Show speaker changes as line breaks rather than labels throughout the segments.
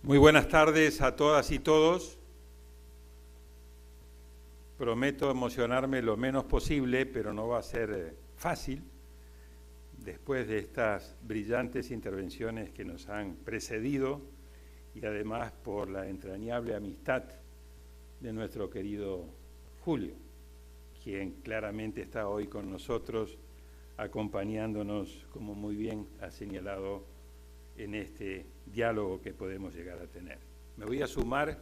Muy buenas tardes a todas y todos. Prometo emocionarme lo menos posible, pero no va a ser fácil después de estas brillantes intervenciones que nos han precedido y además por la entrañable amistad de nuestro querido Julio, quien claramente está hoy con nosotros acompañándonos, como muy bien ha señalado, en este diálogo que podemos llegar a tener. Me voy a sumar,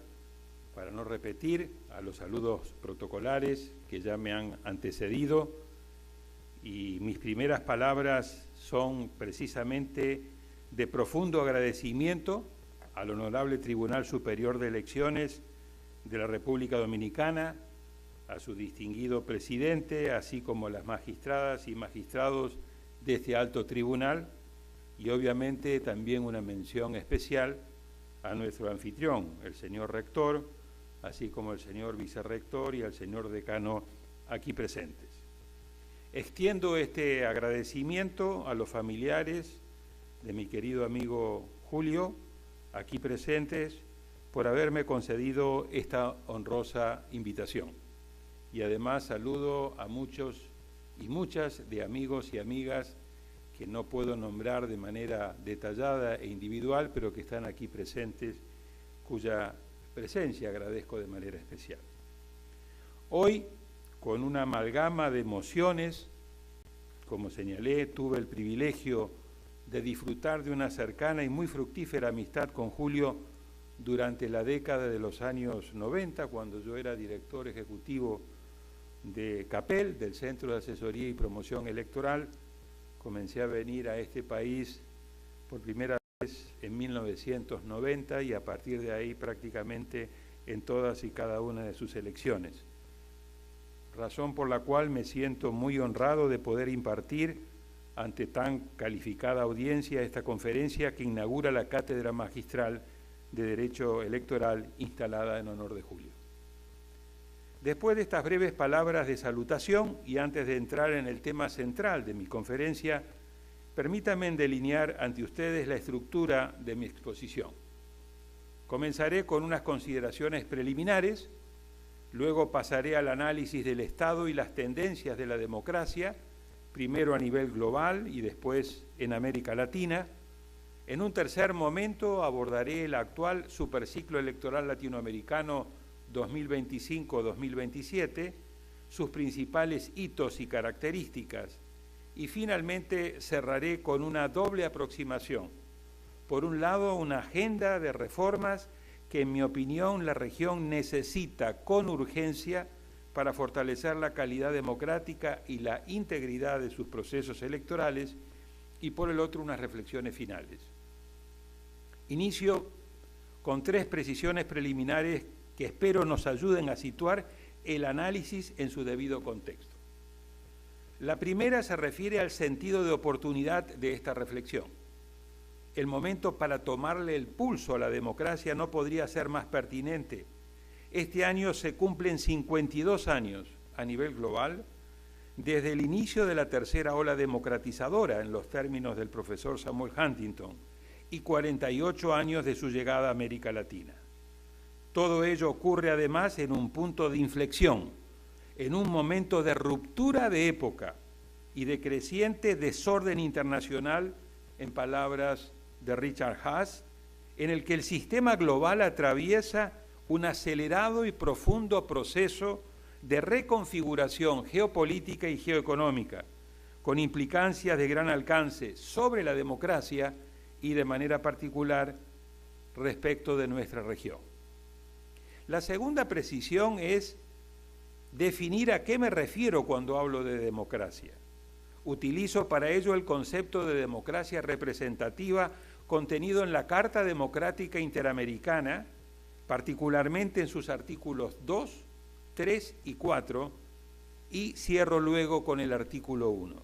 para no repetir, a los saludos protocolares que ya me han antecedido, y mis primeras palabras son precisamente de profundo agradecimiento al Honorable Tribunal Superior de Elecciones de la República Dominicana, a su distinguido presidente, así como a las magistradas y magistrados de este alto tribunal, y obviamente también una mención especial a nuestro anfitrión, el señor rector, así como el señor vicerrector y al señor decano aquí presentes. Extiendo este agradecimiento a los familiares de mi querido amigo Julio, aquí presentes, por haberme concedido esta honrosa invitación. Y además saludo a muchos y muchas de amigos y amigas que no puedo nombrar de manera detallada e individual, pero que están aquí presentes, cuya presencia agradezco de manera especial. Hoy, con una amalgama de emociones, como señalé, tuve el privilegio de disfrutar de una cercana y muy fructífera amistad con Julio durante la década de los años 90, cuando yo era director ejecutivo de CAPEL, del Centro de Asesoría y Promoción Electoral. Comencé a venir a este país por primera vez en 1990 y a partir de ahí prácticamente en todas y cada una de sus elecciones. Razón por la cual me siento muy honrado de poder impartir ante tan calificada audiencia esta conferencia que inaugura la Cátedra Magistral de Derecho Electoral instalada en honor de Julio. Después de estas breves palabras de salutación y antes de entrar en el tema central de mi conferencia, permítanme delinear ante ustedes la estructura de mi exposición. Comenzaré con unas consideraciones preliminares, luego pasaré al análisis del estado y las tendencias de la democracia, primero a nivel global y después en América Latina. En un tercer momento abordaré el actual superciclo electoral latinoamericano 2025-2027, sus principales hitos y características, y finalmente cerraré con una doble aproximación. Por un lado, una agenda de reformas que, en mi opinión, la región necesita con urgencia para fortalecer la calidad democrática y la integridad de sus procesos electorales, y por el otro, unas reflexiones finales. Inicio con tres precisiones preliminares que espero nos ayuden a situar el análisis en su debido contexto. La primera se refiere al sentido de oportunidad de esta reflexión. El momento para tomarle el pulso a la democracia no podría ser más pertinente. Este año se cumplen 52 años a nivel global desde el inicio de la tercera ola democratizadora, en los términos del profesor Samuel Huntington, y 48 años de su llegada a América Latina. Todo ello ocurre además en un punto de inflexión, en un momento de ruptura de época y de creciente desorden internacional, en palabras de Richard Haass, en el que el sistema global atraviesa un acelerado y profundo proceso de reconfiguración geopolítica y geoeconómica, con implicancias de gran alcance sobre la democracia y de manera particular respecto de nuestra región. La segunda precisión es definir a qué me refiero cuando hablo de democracia. Utilizo para ello el concepto de democracia representativa contenido en la Carta Democrática Interamericana, particularmente en sus artículos 2, 3 y 4, y cierro luego con el artículo 1.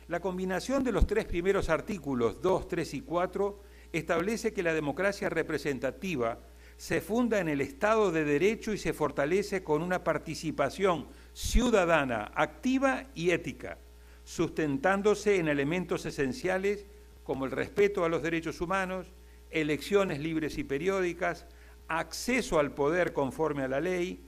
La combinación de los tres primeros artículos, 2, 3 y 4, establece que la democracia representativa se funda en el Estado de Derecho y se fortalece con una participación ciudadana, activa y ética, sustentándose en elementos esenciales como el respeto a los derechos humanos, elecciones libres y periódicas, acceso al poder conforme a la ley,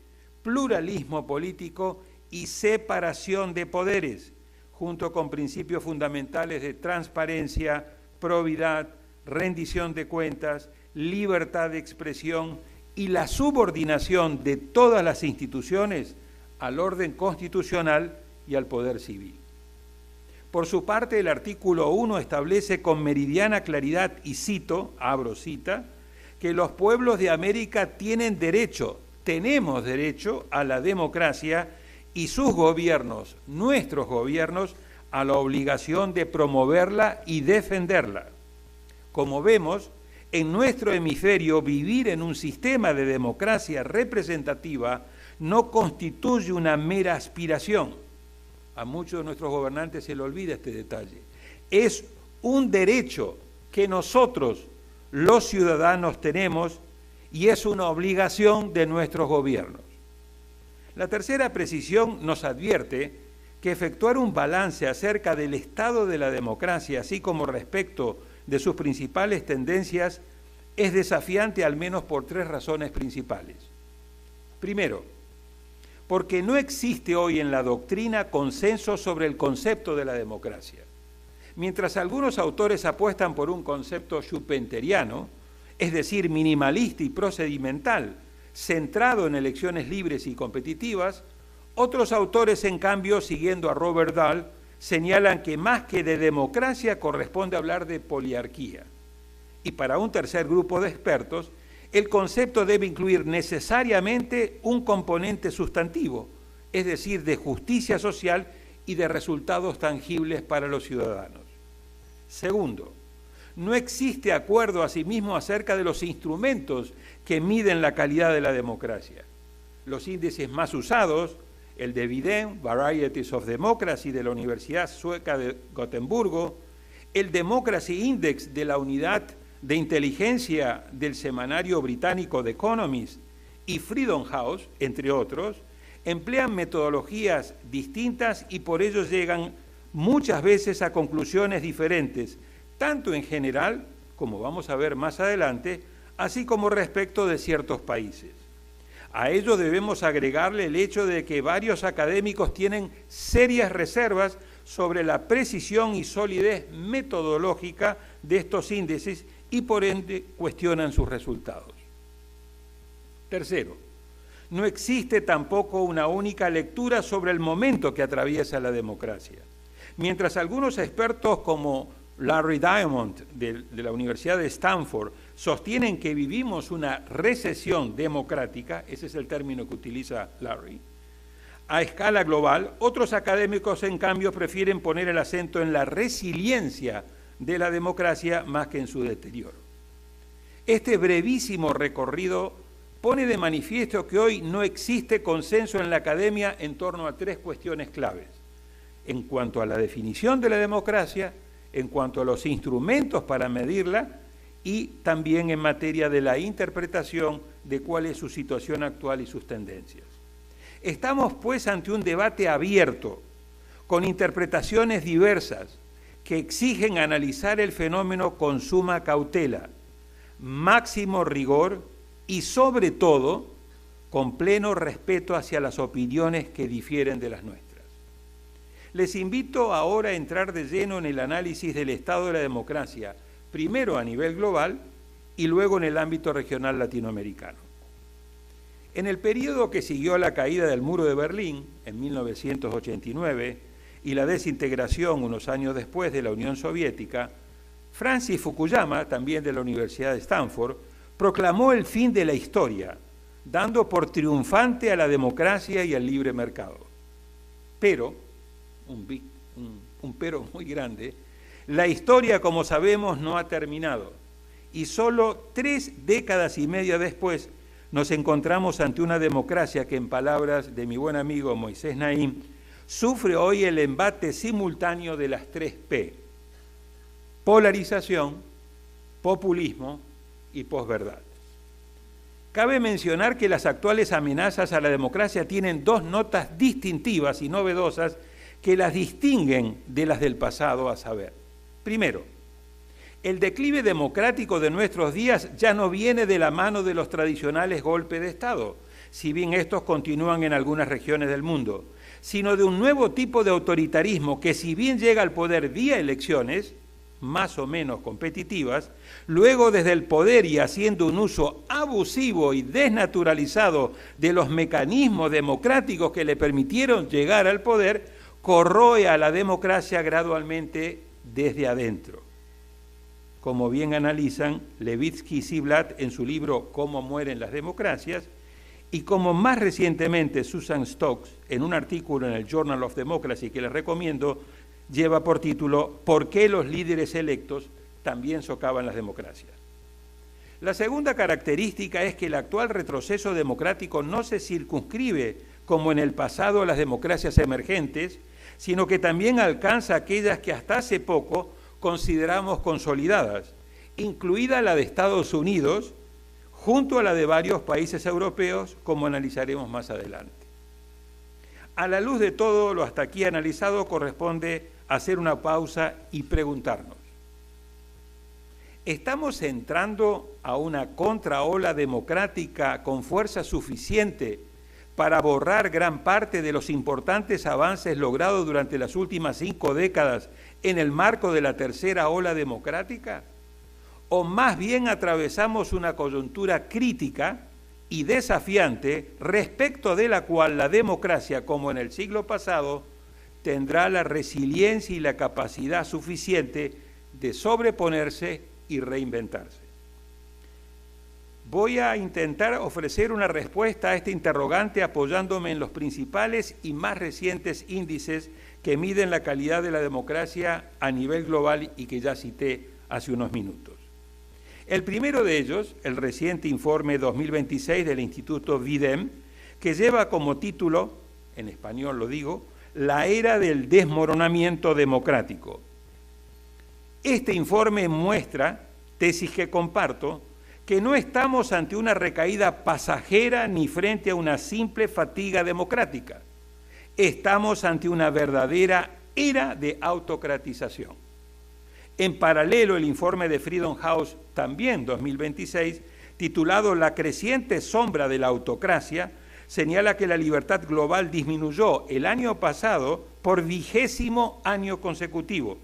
pluralismo político y separación de poderes, junto con principios fundamentales de transparencia, probidad, rendición de cuentas, libertad de expresión y la subordinación de todas las instituciones al orden constitucional y al poder civil. Por su parte, el artículo 1 establece con meridiana claridad, y cito, abro cita, que los pueblos de América tenemos derecho a la democracia y sus gobiernos, nuestros gobiernos, a la obligación de promoverla y defenderla. Como vemos, en nuestro hemisferio vivir en un sistema de democracia representativa no constituye una mera aspiración. A muchos de nuestros gobernantes se le olvida este detalle. Es un derecho que nosotros, los ciudadanos, tenemos y es una obligación de nuestros gobiernos. La tercera precisión nos advierte que efectuar un balance acerca del estado de la democracia, así como respecto de sus principales tendencias, es desafiante al menos por tres razones principales. Primero, porque no existe hoy en la doctrina consenso sobre el concepto de la democracia. Mientras algunos autores apuestan por un concepto schumpeteriano, es decir, minimalista y procedimental, centrado en elecciones libres y competitivas, otros autores, en cambio, siguiendo a Robert Dahl, señalan que más que de democracia corresponde hablar de poliarquía. Y para un tercer grupo de expertos, el concepto debe incluir necesariamente un componente sustantivo, es decir, de justicia social y de resultados tangibles para los ciudadanos. Segundo, no existe acuerdo asimismo acerca de los instrumentos que miden la calidad de la democracia. Los índices más usados, el de Vidén, Varieties of Democracy de la Universidad Sueca de Gotemburgo, el Democracy Index de la Unidad de Inteligencia del semanario británico The Economist y Freedom House, entre otros, emplean metodologías distintas y por ello llegan muchas veces a conclusiones diferentes, tanto en general, como vamos a ver más adelante, así como respecto de ciertos países. A ello debemos agregarle el hecho de que varios académicos tienen serias reservas sobre la precisión y solidez metodológica de estos índices y por ende cuestionan sus resultados. Tercero, no existe tampoco una única lectura sobre el momento que atraviesa la democracia. Mientras algunos expertos como Larry Diamond de la Universidad de Stanford sostienen que vivimos una recesión democrática, ese es el término que utiliza Larry, a escala global, otros académicos en cambio prefieren poner el acento en la resiliencia de la democracia más que en su deterioro. Este brevísimo recorrido pone de manifiesto que hoy no existe consenso en la academia en torno a tres cuestiones claves: en cuanto a la definición de la democracia, en cuanto a los instrumentos para medirla y también en materia de la interpretación de cuál es su situación actual y sus tendencias. Estamos pues ante un debate abierto, con interpretaciones diversas, que exigen analizar el fenómeno con suma cautela, máximo rigor y sobre todo con pleno respeto hacia las opiniones que difieren de las nuestras. Les invito ahora a entrar de lleno en el análisis del estado de la democracia, primero a nivel global y luego en el ámbito regional latinoamericano. En el periodo que siguió a la caída del muro de Berlín, en 1989, y la desintegración unos años después de la Unión Soviética, Francis Fukuyama, también de la Universidad de Stanford, proclamó el fin de la historia, dando por triunfante a la democracia y al libre mercado. Pero, un pero muy grande, la historia, como sabemos, no ha terminado, y solo 3 décadas y media después nos encontramos ante una democracia que, en palabras de mi buen amigo Moisés Naim, sufre hoy el embate simultáneo de las 3 P: polarización, populismo y posverdad. Cabe mencionar que las actuales amenazas a la democracia tienen 2 notas distintivas y novedosas que las distinguen de las del pasado, a saber: primero, El declive democrático de nuestros días ya no viene de la mano de los tradicionales golpes de Estado, si bien estos continúan en algunas regiones del mundo, sino de un nuevo tipo de autoritarismo que, si bien llega al poder vía elecciones, más o menos competitivas, luego desde el poder y haciendo un uso abusivo y desnaturalizado de los mecanismos democráticos que le permitieron llegar al poder, corroe a la democracia gradualmente desde adentro. Como bien analizan Levitsky y Ziblatt en su libro Cómo mueren las democracias, y como más recientemente Susan Stokes, en un artículo en el Journal of Democracy que les recomiendo, lleva por título ¿Por qué los líderes electos también socavan las democracias? La segunda característica es que el actual retroceso democrático no se circunscribe, como en el pasado, a las democracias emergentes, sino que también alcanza aquellas que hasta hace poco consideramos consolidadas, incluida la de Estados Unidos, junto a la de varios países europeos, como analizaremos más adelante. A la luz de todo lo hasta aquí analizado, corresponde hacer una pausa y preguntarnos: ¿estamos entrando a una contraola democrática con fuerza suficiente para borrar gran parte de los importantes avances logrados durante las últimas 5 décadas en el marco de la tercera ola democrática? ¿O más bien atravesamos una coyuntura crítica y desafiante respecto de la cual la democracia, como en el siglo pasado, tendrá la resiliencia y la capacidad suficiente de sobreponerse y reinventarse? Voy a intentar ofrecer una respuesta a este interrogante apoyándome en los principales y más recientes índices que miden la calidad de la democracia a nivel global y que ya cité hace unos minutos. El primero de ellos, el reciente informe 2026 del Instituto VIDEM, que lleva como título, en español lo digo, La era del desmoronamiento democrático. Este informe muestra, tesis que comparto, que no estamos ante una recaída pasajera ni frente a una simple fatiga democrática. Estamos ante una verdadera era de autocratización. En paralelo, el informe de Freedom House, también 2026, titulado La creciente sombra de la autocracia, señala que la libertad global disminuyó el año pasado por 20º año consecutivo.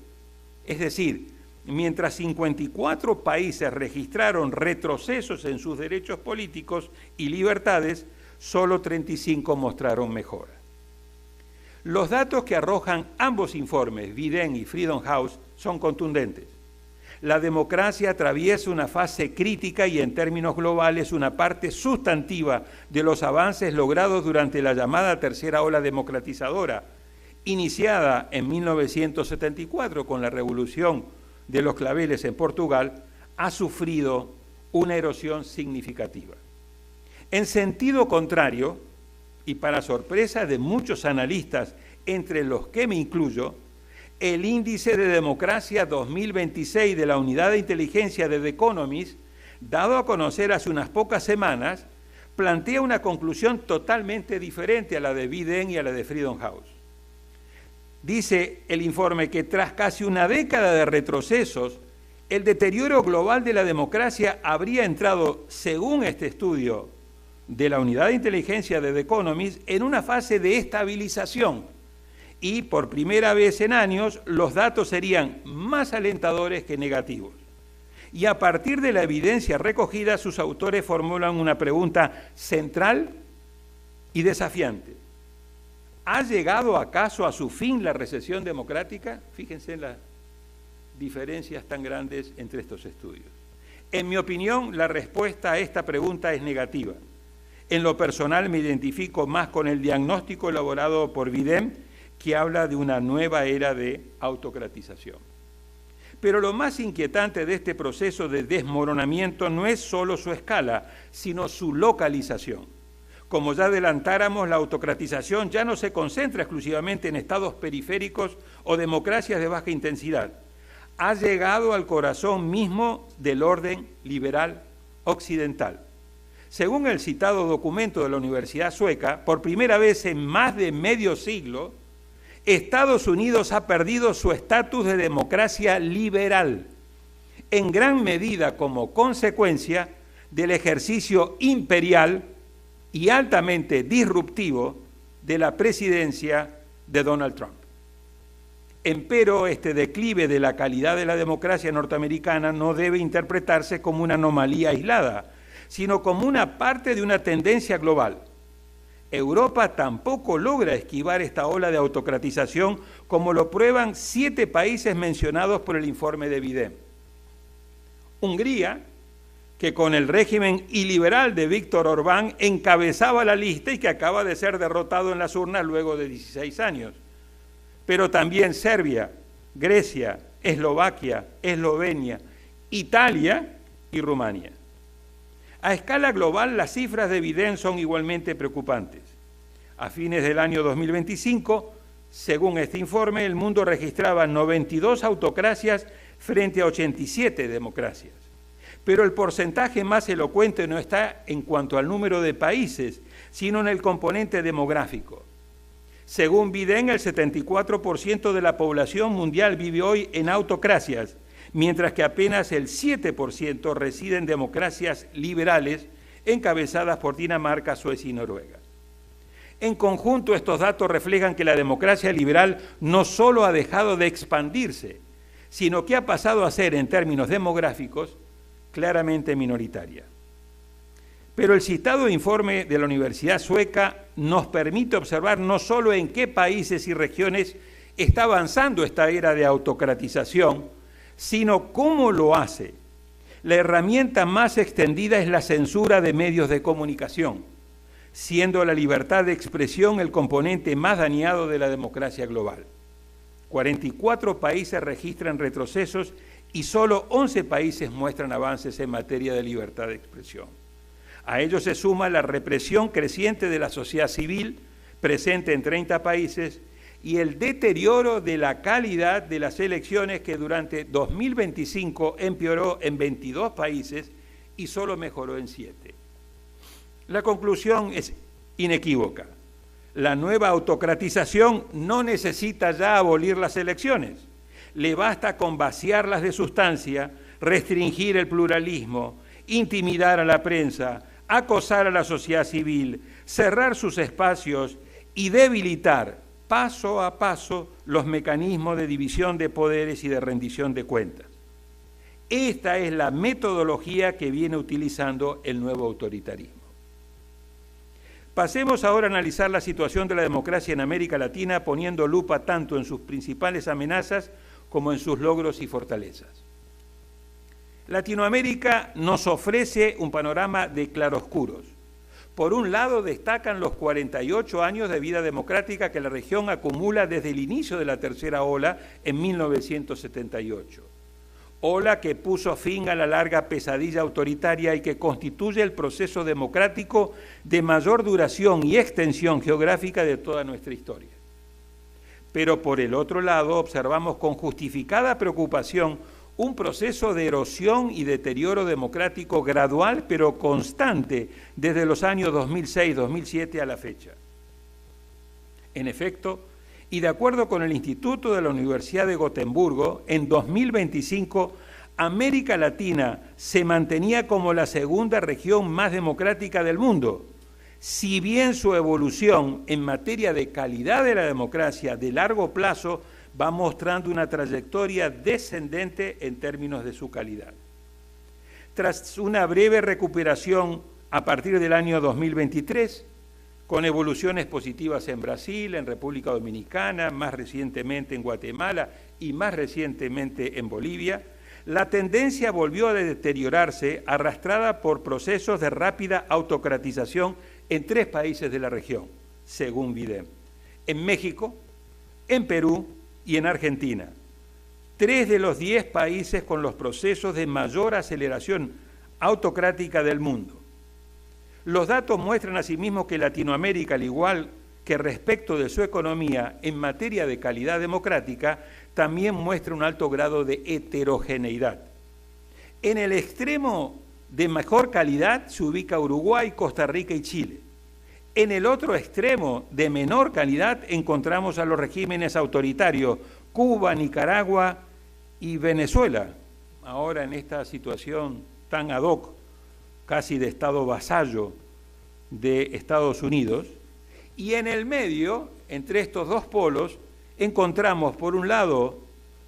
Es decir, mientras 54 países registraron retrocesos en sus derechos políticos y libertades, solo 35 mostraron mejora. Los datos que arrojan ambos informes, VIDEM y Freedom House, son contundentes. La democracia atraviesa una fase crítica y, en términos globales, una parte sustantiva de los avances logrados durante la llamada tercera ola democratizadora, iniciada en 1974 con la Revolución de los Claveles en Portugal, ha sufrido una erosión significativa. En sentido contrario, y para sorpresa de muchos analistas, entre los que me incluyo, el índice de democracia 2026 de la Unidad de Inteligencia de The Economist, dado a conocer hace unas pocas semanas, plantea una conclusión totalmente diferente a la de VIDEM y a la de Freedom House. Dice el informe que tras casi una década de retrocesos, el deterioro global de la democracia habría entrado, según este estudio de la Unidad de Inteligencia de The Economist, en una fase de estabilización. Y por primera vez en años los datos serían más alentadores que negativos. Y a partir de la evidencia recogida, sus autores formulan una pregunta central y desafiante. ¿Ha llegado acaso a su fin la recesión democrática? Fíjense en las diferencias tan grandes entre estos estudios. En mi opinión, la respuesta a esta pregunta es negativa. En lo personal me identifico más con el diagnóstico elaborado por VIDEM, que habla de una nueva era de autocratización. Pero lo más inquietante de este proceso de desmoronamiento no es solo su escala, sino su localización. Como ya adelantáramos, la autocratización ya no se concentra exclusivamente en estados periféricos o democracias de baja intensidad. Ha llegado al corazón mismo del orden liberal occidental. Según el citado documento de la Universidad Sueca, por primera vez en más de medio siglo, Estados Unidos ha perdido su estatus de democracia liberal. en gran medida como consecuencia del ejercicio imperial y altamente disruptivo de la presidencia de Donald Trump. Empero, este declive de la calidad de la democracia norteamericana no debe interpretarse como una anomalía aislada, sino como una parte de una tendencia global. Europa tampoco logra esquivar esta ola de autocratización, como lo prueban 7 países mencionados por el informe de Bidén. Hungría, que con el régimen iliberal de Víctor Orbán encabezaba la lista y que acaba de ser derrotado en las urnas luego de 16 años. Pero también Serbia, Grecia, Eslovaquia, Eslovenia, Italia y Rumania. A escala global, las cifras de Bidén son igualmente preocupantes. A fines del año 2025, según este informe, el mundo registraba 92 autocracias frente a 87 democracias. Pero el porcentaje más elocuente no está en cuanto al número de países, sino en el componente demográfico. Según Bidén, el 74% de la población mundial vive hoy en autocracias, mientras que apenas el 7% reside en democracias liberales encabezadas por Dinamarca, Suecia y Noruega. En conjunto, estos datos reflejan que la democracia liberal no solo ha dejado de expandirse, sino que ha pasado a ser, en términos demográficos, claramente minoritaria. Pero el citado informe de la Universidad Sueca nos permite observar no solo en qué países y regiones está avanzando esta era de autocratización, sino cómo lo hace. La herramienta más extendida es la censura de medios de comunicación, siendo la libertad de expresión el componente más dañado de la democracia global. 44 países registran retrocesos y solo 11 países muestran avances en materia de libertad de expresión. A ello se suma la represión creciente de la sociedad civil, presente en 30 países, y el deterioro de la calidad de las elecciones que durante 2025 empeoró en 22 países y solo mejoró en 7. La conclusión es inequívoca. La nueva autocratización no necesita ya abolir las elecciones. Le basta con vaciarlas de sustancia, restringir el pluralismo, intimidar a la prensa, acosar a la sociedad civil, cerrar sus espacios y debilitar paso a paso los mecanismos de división de poderes y de rendición de cuentas. Esta es la metodología que viene utilizando el nuevo autoritarismo. Pasemos ahora a analizar la situación de la democracia en América Latina, poniendo lupa tanto en sus principales amenazas como en sus logros y fortalezas. Latinoamérica nos ofrece un panorama de claroscuros. Por un lado, destacan los 48 años de vida democrática que la región acumula desde el inicio de la tercera ola en 1978. Ola que puso fin a la larga pesadilla autoritaria y que constituye el proceso democrático de mayor duración y extensión geográfica de toda nuestra historia. Pero por el otro lado, observamos con justificada preocupación un proceso de erosión y deterioro democrático gradual pero constante desde los años 2006-2007 a la fecha. En efecto, y de acuerdo con el Instituto de la Universidad de Gotemburgo, en 2025 América Latina se mantenía como la segunda región más democrática del mundo, si bien su evolución en materia de calidad de la democracia de largo plazo va mostrando una trayectoria descendente en términos de su calidad. Tras una breve recuperación a partir del año 2023, con evoluciones positivas en Brasil, en República Dominicana, más recientemente en Guatemala y más recientemente en Bolivia, la tendencia volvió a deteriorarse, arrastrada por procesos de rápida autocratización en 3 países de la región, según Bidén: en México, en Perú y en Argentina. 3 de los 10 países con los procesos de mayor aceleración autocrática del mundo. Los datos muestran asimismo que Latinoamérica, al igual que respecto de su economía en materia de calidad democrática, también muestra un alto grado de heterogeneidad. En el extremo de mejor calidad se ubica Uruguay, Costa Rica y Chile. En el otro extremo de menor calidad encontramos a los regímenes autoritarios Cuba, Nicaragua y Venezuela, ahora en esta situación tan ad hoc, casi de Estado vasallo de Estados Unidos, y en el medio, entre estos dos polos, encontramos, por un lado,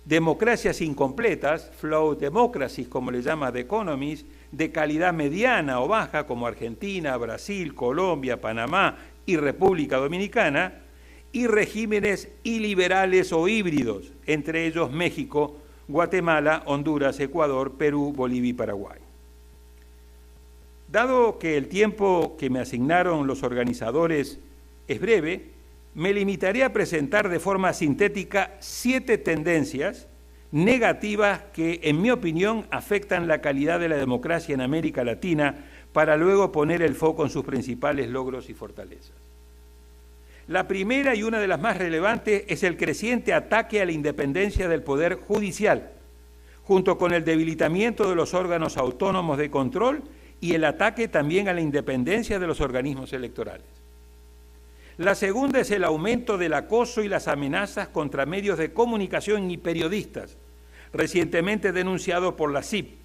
democracias incompletas, flow democracies, como le llama The Economist, de calidad mediana o baja, como Argentina, Brasil, Colombia, Panamá y República Dominicana, y regímenes iliberales o híbridos, entre ellos México, Guatemala, Honduras, Ecuador, Perú, Bolivia y Paraguay. Dado que el tiempo que me asignaron los organizadores es breve, me limitaré a presentar de forma sintética 7 tendencias negativas que, en mi opinión, afectan la calidad de la democracia en América Latina, para luego poner el foco en sus principales logros y fortalezas. La primera y una de las más relevantes es el creciente ataque a la independencia del Poder Judicial, junto con el debilitamiento de los órganos autónomos de control y el ataque también a la independencia de los organismos electorales. La segunda es el aumento del acoso y las amenazas contra medios de comunicación y periodistas, recientemente denunciado por la SIP,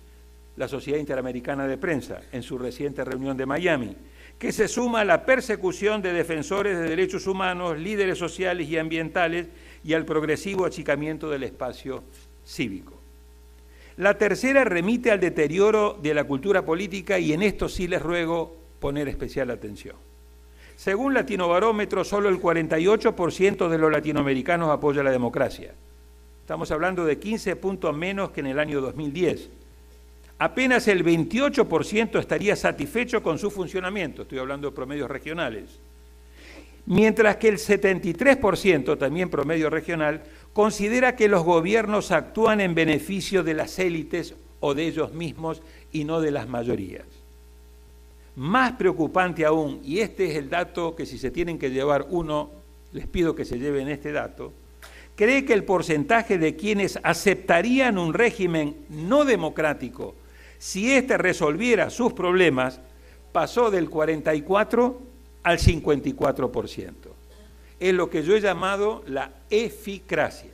la Sociedad Interamericana de Prensa, en su reciente reunión de Miami, que se suma a la persecución de defensores de derechos humanos, líderes sociales y ambientales y al progresivo achicamiento del espacio cívico. La tercera remite al deterioro de la cultura política y en esto sí les ruego poner especial atención. Según Latinobarómetro, solo el 48% de los latinoamericanos apoya la democracia. Estamos hablando de 15 puntos menos que en el año 2010. Apenas el 28% estaría satisfecho con su funcionamiento, estoy hablando de promedios regionales. Mientras que el 73%, también promedio regional, considera que los gobiernos actúan en beneficio de las élites o de ellos mismos y no de las mayorías. Más preocupante aún, y este es el dato que si se tienen que llevar uno, les pido que se lleven este dato, cree que el porcentaje de quienes aceptarían un régimen no democrático si éste resolviera sus problemas pasó del 44 al 54%. Es lo que yo he llamado la eficracia.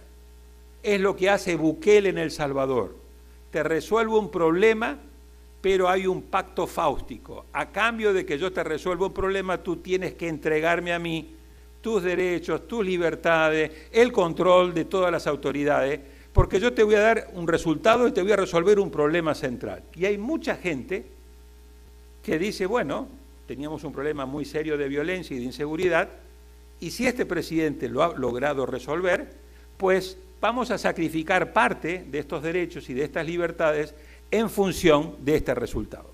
Es lo que hace Bukele en El Salvador. Te resuelvo un problema, pero hay un pacto fáustico. A cambio de que yo te resuelva un problema, tú tienes que entregarme a mí tus derechos, tus libertades, el control de todas las autoridades, porque yo te voy a dar un resultado y te voy a resolver un problema central. Y hay mucha gente que dice, bueno, teníamos un problema muy serio de violencia y de inseguridad, y si este presidente lo ha logrado resolver, pues vamos a sacrificar parte de estos derechos y de estas libertades en función de este resultado.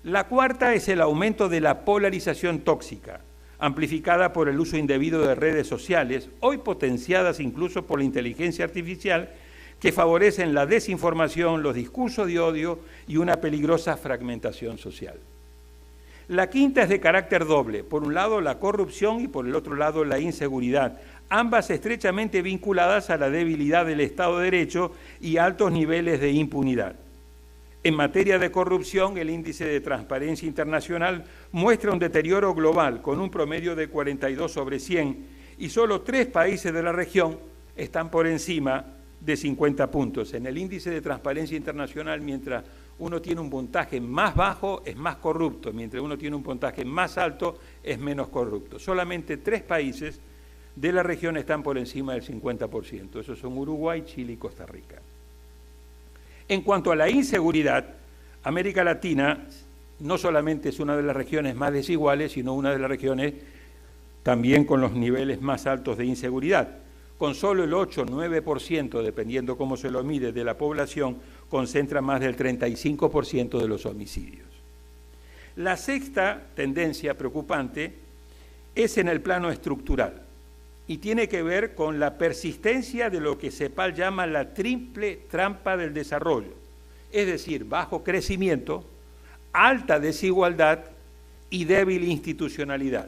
La cuarta es el aumento de la polarización tóxica, amplificada por el uso indebido de redes sociales, hoy potenciadas incluso por la inteligencia artificial, que favorecen la desinformación, los discursos de odio y una peligrosa fragmentación social. La quinta es de carácter doble, por un lado la corrupción y por el otro lado la inseguridad, ambas estrechamente vinculadas a la debilidad del Estado de Derecho y altos niveles de impunidad. En materia de corrupción, el índice de Transparencia Internacional muestra un deterioro global con un promedio de 42 sobre 100 y solo 3 países de la región están por encima de 50 puntos. En el índice de Transparencia Internacional, mientras uno tiene un puntaje más bajo, es más corrupto, mientras uno tiene un puntaje más alto, es menos corrupto. Solamente 3 países de la región están por encima del 50%. Esos son Uruguay, Chile y Costa Rica. En cuanto a la inseguridad, América Latina no solamente es una de las regiones más desiguales, sino una de las regiones también con los niveles más altos de inseguridad. Con solo el 8-9%, dependiendo cómo se lo mide, de la población, concentra más del 35% de los homicidios. La sexta tendencia preocupante es en el plano estructural y tiene que ver con la persistencia de lo que CEPAL llama la triple trampa del desarrollo, es decir, bajo crecimiento, alta desigualdad y débil institucionalidad.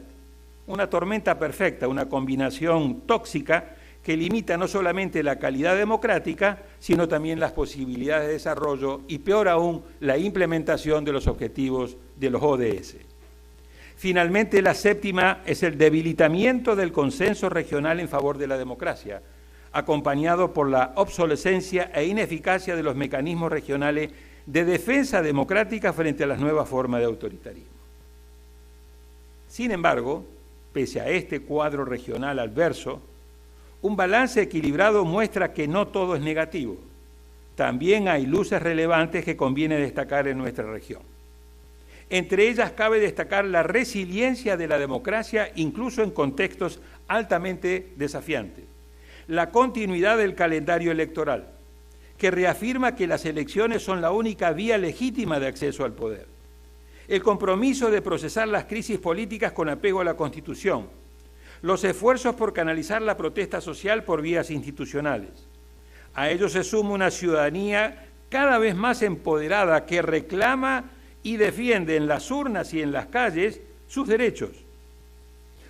Una tormenta perfecta, una combinación tóxica que limita no solamente la calidad democrática, sino también las posibilidades de desarrollo y, peor aún, la implementación de los objetivos de los ODS. Finalmente, la séptima es el debilitamiento del consenso regional en favor de la democracia, acompañado por la obsolescencia e ineficacia de los mecanismos regionales de defensa democrática frente a las nuevas formas de autoritarismo. Sin embargo, pese a este cuadro regional adverso, un balance equilibrado muestra que no todo es negativo. También hay luces relevantes que conviene destacar en nuestra región. Entre ellas cabe destacar la resiliencia de la democracia, incluso en contextos altamente desafiantes. La continuidad del calendario electoral, que reafirma que las elecciones son la única vía legítima de acceso al poder. El compromiso de procesar las crisis políticas con apego a la Constitución. Los esfuerzos por canalizar la protesta social por vías institucionales. A ello se suma una ciudadanía cada vez más empoderada que reclama y defiende en las urnas y en las calles sus derechos.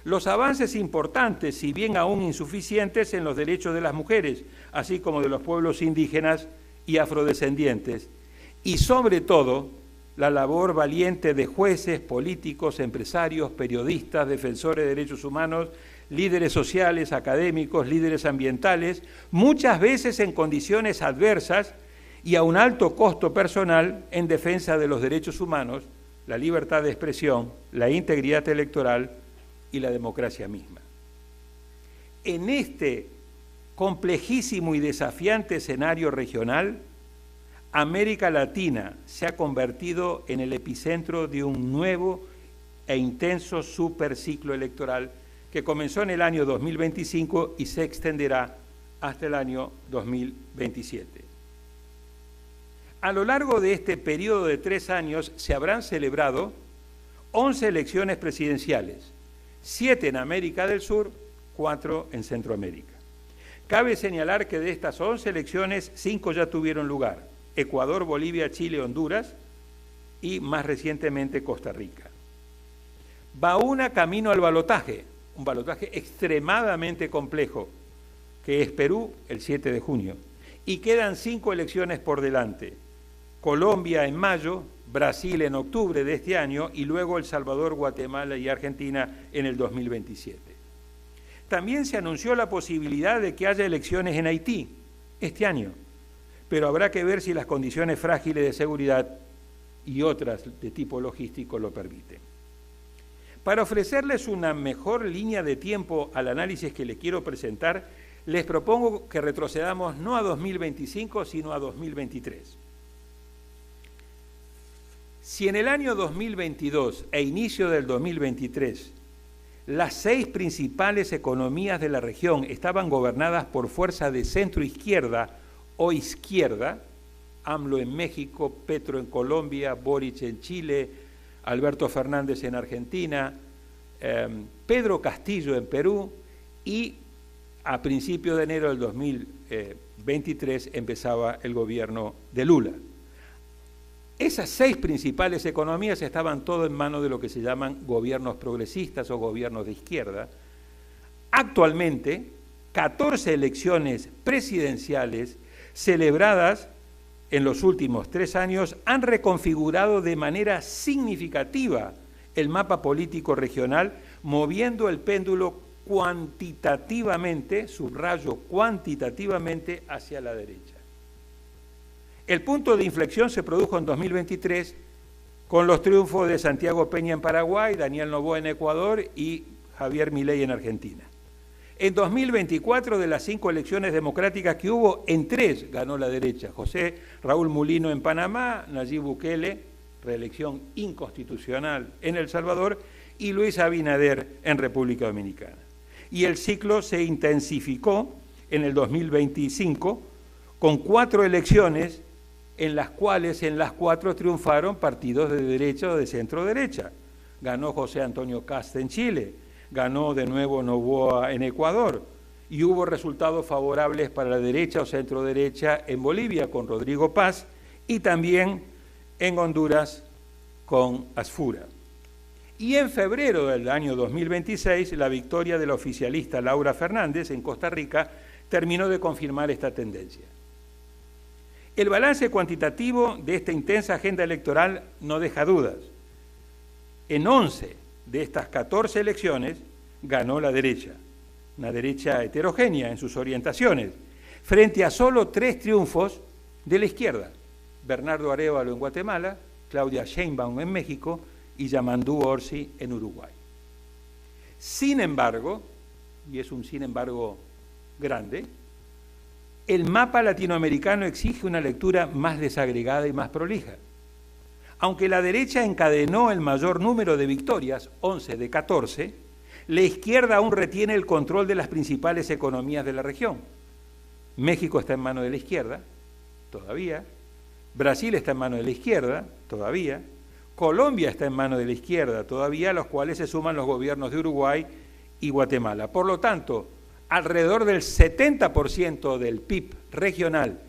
Los avances importantes, si bien aún insuficientes, en los derechos de las mujeres, así como de los pueblos indígenas y afrodescendientes, y sobre todo la labor valiente de jueces, políticos, empresarios, periodistas, defensores de derechos humanos, líderes sociales, académicos, líderes ambientales, muchas veces en condiciones adversas y a un alto costo personal en defensa de los derechos humanos, la libertad de expresión, la integridad electoral y la democracia misma. En este complejísimo y desafiante escenario regional, América Latina se ha convertido en el epicentro de un nuevo e intenso superciclo electoral que comenzó en el año 2025 y se extenderá hasta el año 2027. A lo largo de este periodo de 3 años se habrán celebrado 11 elecciones presidenciales, 7 en América del Sur, 4 en Centroamérica. Cabe señalar que de estas 11 elecciones, 5 ya tuvieron lugar: Ecuador, Bolivia, Chile, Honduras y más recientemente Costa Rica. Va una camino al balotaje, un balotaje extremadamente complejo, que es Perú el 7 de junio. Y quedan 5 elecciones por delante: Colombia en mayo, Brasil en octubre de este año y luego El Salvador, Guatemala y Argentina en el 2027. También se anunció la posibilidad de que haya elecciones en Haití este año, pero habrá que ver si las condiciones frágiles de seguridad y otras de tipo logístico lo permiten. Para ofrecerles una mejor línea de tiempo al análisis que les quiero presentar, les propongo que retrocedamos no a 2025, sino a 2023. Si en el año 2022 e inicio del 2023 las 6 principales economías de la región estaban gobernadas por fuerza de centro-izquierda o izquierda, AMLO en México, Petro en Colombia, Boric en Chile, Alberto Fernández en Argentina, Pedro Castillo en Perú y a principios de enero del 2023 empezaba el gobierno de Lula. Esas 6 principales economías estaban todo en manos de lo que se llaman gobiernos progresistas o gobiernos de izquierda. Actualmente, 14 elecciones presidenciales celebradas en los últimos 3 años han reconfigurado de manera significativa el mapa político regional, moviendo el péndulo cuantitativamente, subrayo cuantitativamente, hacia la derecha. El punto de inflexión se produjo en 2023 con los triunfos de Santiago Peña en Paraguay, Daniel Noboa en Ecuador y Javier Milei en Argentina. En 2024, de las 5 elecciones democráticas que hubo, en 3 ganó la derecha: José Raúl Mulino en Panamá, Nayib Bukele, reelección inconstitucional en El Salvador, y Luis Abinader en República Dominicana. Y el ciclo se intensificó en el 2025 con 4 elecciones en las cuales en las 4 triunfaron partidos de derecha o de centro-derecha. Ganó José Antonio Kast en Chile, ganó de nuevo Noboa en Ecuador y hubo resultados favorables para la derecha o centro-derecha en Bolivia con Rodrigo Paz y también en Honduras con Asfura. Y en febrero del año 2026, la victoria de la oficialista Laura Fernández en Costa Rica terminó de confirmar esta tendencia. El balance cuantitativo de esta intensa agenda electoral no deja dudas. En 11 de estas 14 elecciones ganó la derecha. una derecha heterogénea en sus orientaciones, frente a solo 3 triunfos de la izquierda: Bernardo Arévalo en Guatemala, Claudia Sheinbaum en México y Yamandú Orsi en Uruguay. Sin embargo, y es un sin embargo grande, el mapa latinoamericano exige una lectura más desagregada y más prolija. Aunque la derecha encadenó el mayor número de victorias, 11 de 14, la izquierda aún retiene el control de las principales economías de la región. México está en manos de la izquierda, todavía. Brasil está en manos de la izquierda, todavía. Colombia está en manos de la izquierda, todavía, a los cuales se suman los gobiernos de Uruguay y Guatemala. Por lo tanto, alrededor del 70% del PIB regional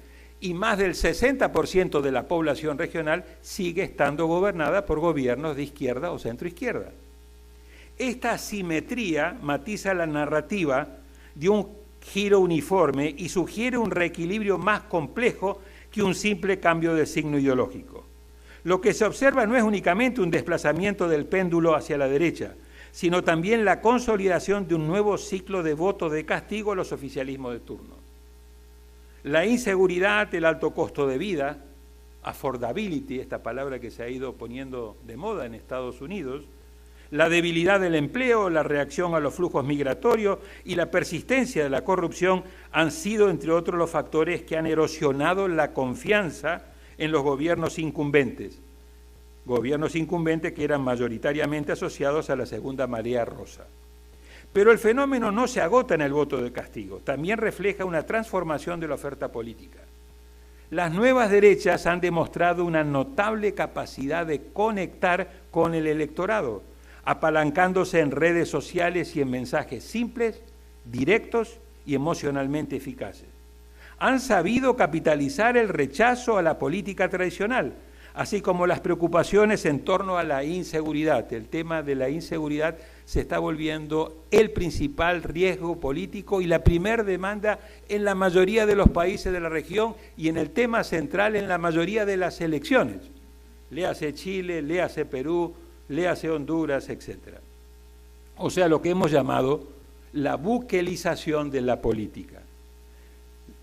y más del 60% de la población regional sigue estando gobernada por gobiernos de izquierda o centroizquierda. Esta asimetría matiza la narrativa de un giro uniforme y sugiere un reequilibrio más complejo que un simple cambio de signo ideológico. Lo que se observa no es únicamente un desplazamiento del péndulo hacia la derecha, sino también la consolidación de un nuevo ciclo de voto de castigo a los oficialismos de turno. La inseguridad, el alto costo de vida, affordability, esta palabra que se ha ido poniendo de moda en Estados Unidos, la debilidad del empleo, la reacción a los flujos migratorios y la persistencia de la corrupción han sido, entre otros, los factores que han erosionado la confianza en los gobiernos incumbentes que eran mayoritariamente asociados a la segunda marea rosa. Pero el fenómeno no se agota en el voto de castigo, también refleja una transformación de la oferta política. Las nuevas derechas han demostrado una notable capacidad de conectar con el electorado, apalancándose en redes sociales y en mensajes simples, directos y emocionalmente eficaces. Han sabido capitalizar el rechazo a la política tradicional, así como las preocupaciones en torno a la inseguridad. El tema de la inseguridad se está volviendo el principal riesgo político y la primer demanda en la mayoría de los países de la región y en el tema central en la mayoría de las elecciones. Léase Chile, léase Perú, léase Honduras, etc. O sea, lo que hemos llamado la buquelización de la política.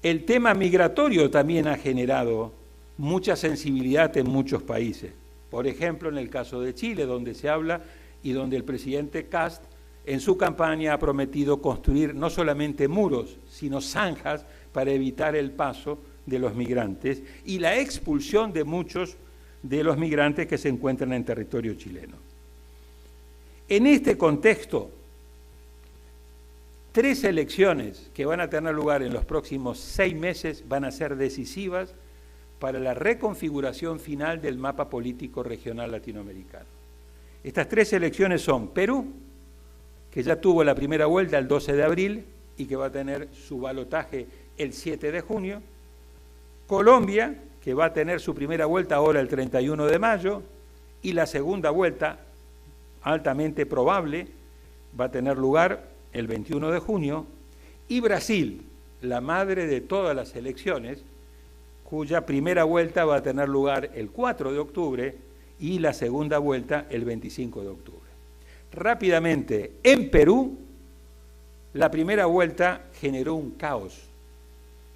El tema migratorio también ha generado mucha sensibilidad en muchos países. Por ejemplo, en el caso de Chile, donde se habla y donde el presidente Kast en su campaña ha prometido construir no solamente muros, sino zanjas para evitar el paso de los migrantes y la expulsión de muchos de los migrantes que se encuentran en territorio chileno. En este contexto, 3 elecciones que van a tener lugar en los próximos 6 meses van a ser decisivas para la reconfiguración final del mapa político regional latinoamericano. Estas 3 elecciones son Perú, que ya tuvo la primera vuelta el 12 de abril y que va a tener su balotaje el 7 de junio, Colombia, que va a tener su primera vuelta ahora el 31 de mayo, y la segunda vuelta, altamente probable, va a tener lugar el 21 de junio, y Brasil, la madre de todas las elecciones, cuya primera vuelta va a tener lugar el 4 de octubre y la segunda vuelta el 25 de octubre. Rápidamente, en Perú, la primera vuelta generó un caos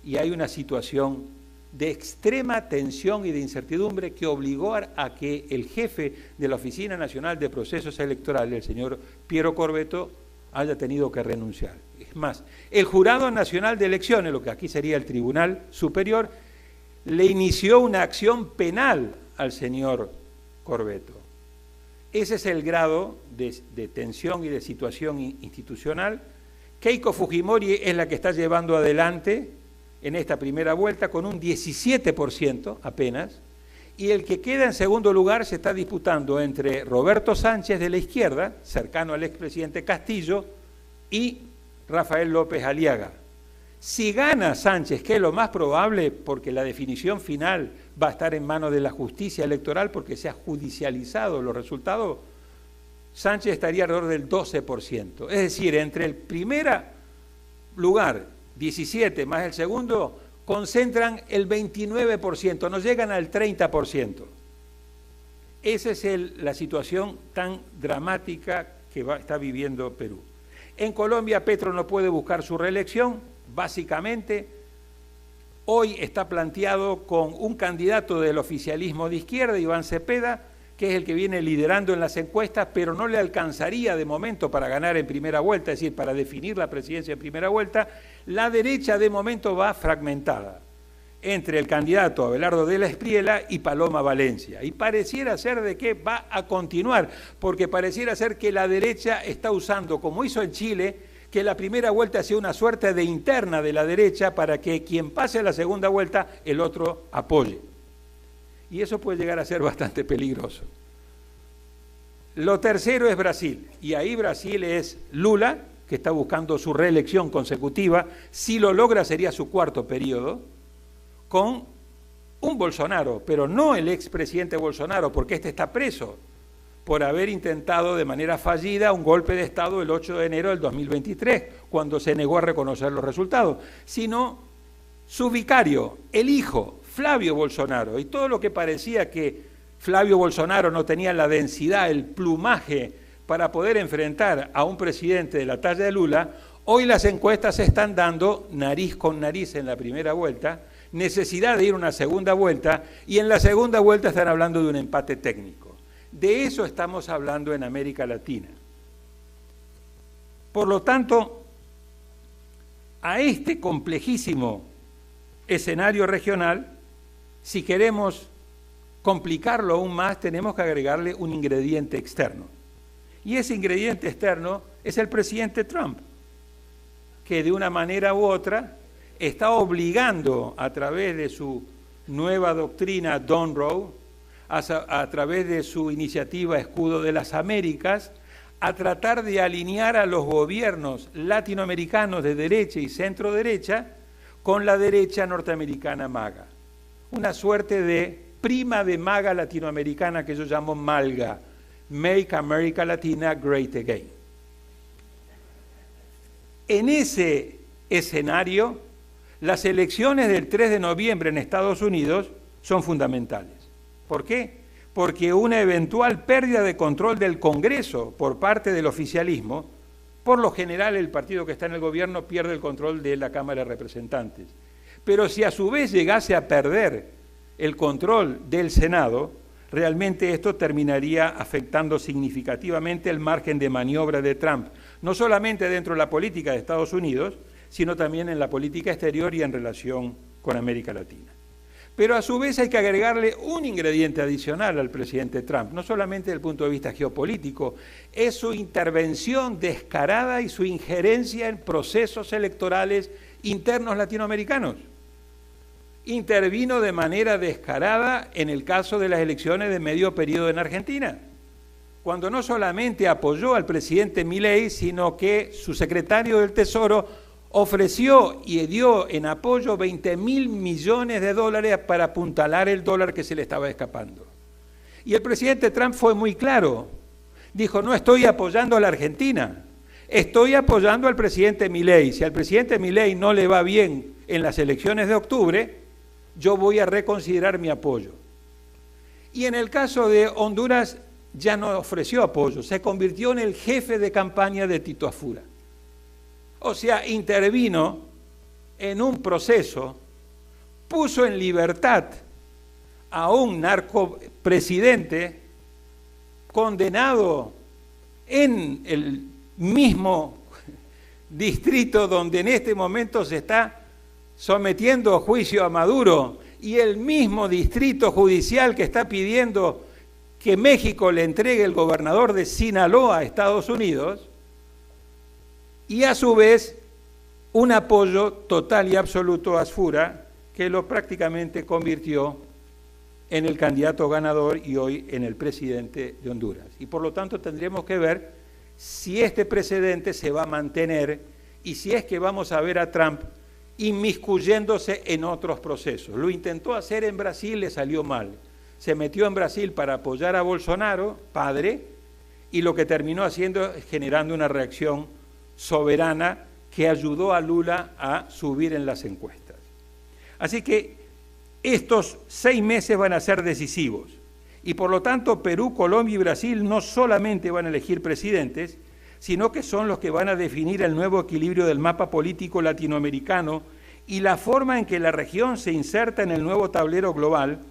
y hay una situación de extrema tensión y de incertidumbre que obligó a que el jefe de la Oficina Nacional de Procesos Electorales, el señor Piero Corbeto, haya tenido que renunciar. Es más, el Jurado Nacional de Elecciones, lo que aquí sería el Tribunal Superior, le inició una acción penal al señor Corbeto. Ese es el grado de tensión y de situación institucional. Keiko Fujimori es la que está llevando adelante en esta primera vuelta con un 17% apenas, y el que queda en segundo lugar se está disputando entre Roberto Sánchez de la izquierda, cercano al expresidente Castillo, y Rafael López Aliaga. Si gana Sánchez, que es lo más probable porque la definición final va a estar en manos de la justicia electoral porque se ha judicializado los resultados, Sánchez estaría alrededor del 12%. Es decir, entre el primer lugar, 17, más el segundo, concentran el 29%, no llegan al 30%. Esa es la situación tan dramática que está viviendo Perú. En Colombia Petro no puede buscar su reelección, básicamente. Hoy está planteado con un candidato del oficialismo de izquierda, Iván Cepeda, que es el que viene liderando en las encuestas, pero no le alcanzaría de momento para ganar en primera vuelta, es decir, para definir la presidencia en primera vuelta. La derecha de momento va fragmentada entre el candidato Abelardo de la Espriella y Paloma Valencia. Y pareciera ser de que va a continuar, porque pareciera ser que la derecha está usando, como hizo en Chile, que la primera vuelta sea una suerte de interna de la derecha para que quien pase a la segunda vuelta, el otro apoye. Y eso puede llegar a ser bastante peligroso. Lo tercero es Brasil, y ahí Brasil es Lula, que está buscando su reelección consecutiva. Si lo logra sería su cuarto periodo, con un Bolsonaro, pero no el expresidente Bolsonaro, porque este está preso por haber intentado de manera fallida un golpe de Estado el 8 de enero del 2023, cuando se negó a reconocer los resultados, sino su vicario, el hijo, Flavio Bolsonaro. Y todo lo que parecía que Flavio Bolsonaro no tenía la densidad, el plumaje para poder enfrentar a un presidente de la talla de Lula, hoy las encuestas se están dando nariz con nariz en la primera vuelta, necesidad de ir a una segunda vuelta, y en la segunda vuelta están hablando de un empate técnico. De eso estamos hablando en América Latina. Por lo tanto, a este complejísimo escenario regional, si queremos complicarlo aún más, tenemos que agregarle un ingrediente externo. Y ese ingrediente externo es el presidente Trump, que de una manera u otra está obligando a través de su nueva doctrina Don't Row, a través de su iniciativa Escudo de las Américas, a tratar de alinear a los gobiernos latinoamericanos de derecha y centro derecha con la derecha norteamericana MAGA. Una suerte de prima de MAGA latinoamericana que yo llamo MALGA, Make America Latina Great Again. En ese escenario, las elecciones del 3 de noviembre en Estados Unidos son fundamentales. ¿Por qué? Porque una eventual pérdida de control del Congreso por parte del oficialismo, por lo general el partido que está en el gobierno pierde el control de la Cámara de Representantes. Pero si a su vez llegase a perder el control del Senado, realmente esto terminaría afectando significativamente el margen de maniobra de Trump, no solamente dentro de la política de Estados Unidos, sino también en la política exterior y en relación con América Latina. Pero a su vez hay que agregarle un ingrediente adicional al presidente Trump, no solamente desde el punto de vista geopolítico, es su intervención descarada y su injerencia en procesos electorales internos latinoamericanos. Intervino de manera descarada en el caso de las elecciones de medio periodo en Argentina, cuando no solamente apoyó al presidente Milei, sino que su secretario del Tesoro ofreció y dio en apoyo 20.000 millones de dólares para apuntalar el dólar que se le estaba escapando. Y el presidente Trump fue muy claro, dijo, no estoy apoyando a la Argentina, estoy apoyando al presidente Milei. Si al presidente Milei no le va bien en las elecciones de octubre, yo voy a reconsiderar mi apoyo. Y en el caso de Honduras ya no ofreció apoyo, se convirtió en el jefe de campaña de Tito Afura. O sea, intervino en un proceso, puso en libertad a un narcopresidente condenado en el mismo distrito donde en este momento se está sometiendo a juicio a Maduro, y el mismo distrito judicial que está pidiendo que México le entregue el gobernador de Sinaloa a Estados Unidos, y a su vez un apoyo total y absoluto a Asfura, que lo prácticamente convirtió en el candidato ganador y hoy en el presidente de Honduras. Y por lo tanto tendremos que ver si este precedente se va a mantener y si es que vamos a ver a Trump inmiscuyéndose en otros procesos. Lo intentó hacer en Brasil, le salió mal. Se metió en Brasil para apoyar a Bolsonaro, padre, y lo que terminó haciendo es generando una reacción soberana que ayudó a Lula a subir en las encuestas. Así que estos 6 meses van a ser decisivos y por lo tanto Perú, Colombia y Brasil no solamente van a elegir presidentes, sino que son los que van a definir el nuevo equilibrio del mapa político latinoamericano y la forma en que la región se inserta en el nuevo tablero global,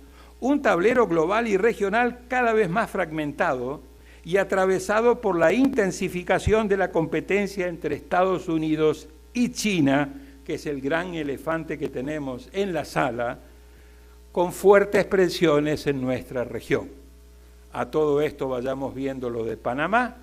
un tablero global y regional cada vez más fragmentado y atravesado por la intensificación de la competencia entre Estados Unidos y China, que es el gran elefante que tenemos en la sala, con fuertes presiones en nuestra región. A todo esto vayamos viendo lo de Panamá,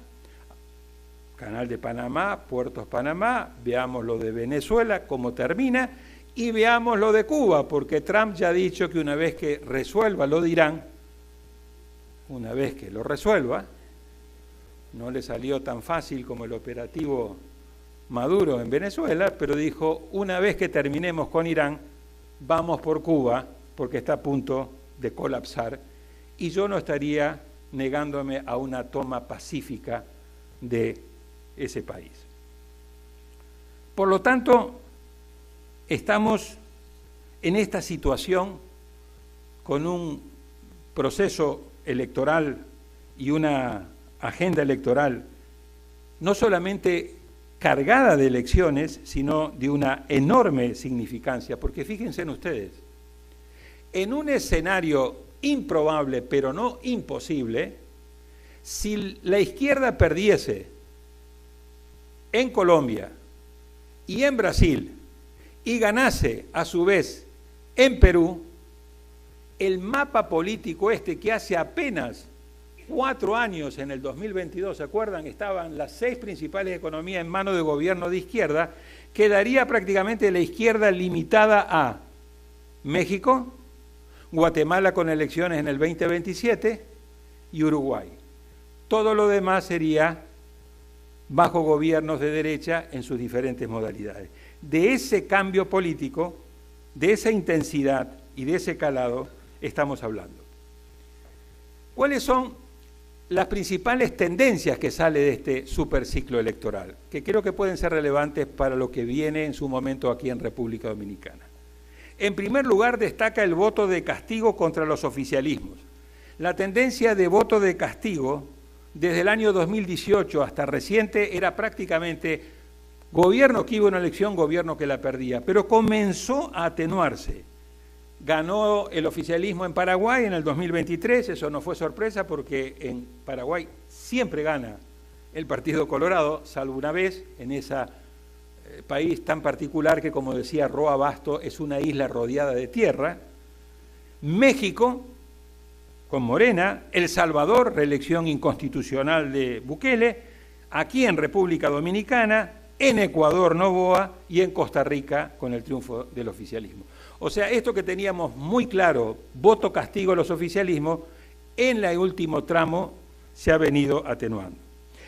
Canal de Panamá, Puertos Panamá, veamos lo de Venezuela, cómo termina, y veamos lo de Cuba, porque Trump ya ha dicho que una vez que resuelva lo de Irán, una vez que lo resuelva, no le salió tan fácil como el operativo Maduro en Venezuela, pero dijo, una vez que terminemos con Irán, vamos por Cuba, porque está a punto de colapsar, y yo no estaría negándome a una toma pacífica de ese país. Por lo tanto, estamos en esta situación con un proceso electoral y una agenda electoral no solamente cargada de elecciones, sino de una enorme significancia, porque fíjense en ustedes, en un escenario improbable, pero no imposible, si la izquierda perdiese en Colombia y en Brasil y ganase a su vez en Perú, el mapa político que hace apenas 4 años, en el 2022, ¿se acuerdan? Estaban las 6 principales economías en manos de gobierno de izquierda, quedaría prácticamente la izquierda limitada a México, Guatemala con elecciones en el 2027 y Uruguay. Todo lo demás sería bajo gobiernos de derecha en sus diferentes modalidades. De ese cambio político, de esa intensidad y de ese calado estamos hablando. ¿Cuáles son las principales tendencias que sale de este superciclo electoral? Que creo que pueden ser relevantes para lo que viene en su momento aquí en República Dominicana. En primer lugar, destaca el voto de castigo contra los oficialismos. La tendencia de voto de castigo desde el año 2018 hasta reciente era prácticamente gobierno que iba a una elección, gobierno que la perdía, pero comenzó a atenuarse. Ganó el oficialismo en Paraguay en el 2023, eso no fue sorpresa porque en Paraguay siempre gana el Partido Colorado, salvo una vez en ese país tan particular que, como decía Roa Basto, es una isla rodeada de tierra. México, con Morena, El Salvador, reelección inconstitucional de Bukele, aquí en República Dominicana, en Ecuador Noboa y en Costa Rica con el triunfo del oficialismo. O sea, esto que teníamos muy claro, voto castigo a los oficialismos, en el último tramo se ha venido atenuando.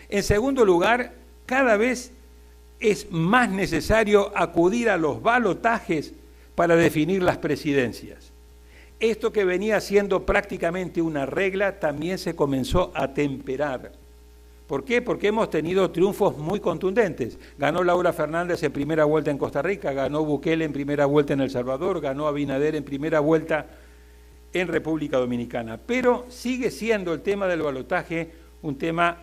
En segundo lugar, cada vez es más necesario acudir a los balotajes para definir las presidencias. Esto que venía siendo prácticamente una regla también se comenzó a temperar. ¿Por qué? Porque hemos tenido triunfos muy contundentes. Ganó Laura Fernández en primera vuelta en Costa Rica, ganó Bukele en primera vuelta en El Salvador, ganó Abinader en primera vuelta en República Dominicana. Pero sigue siendo el tema del balotaje un tema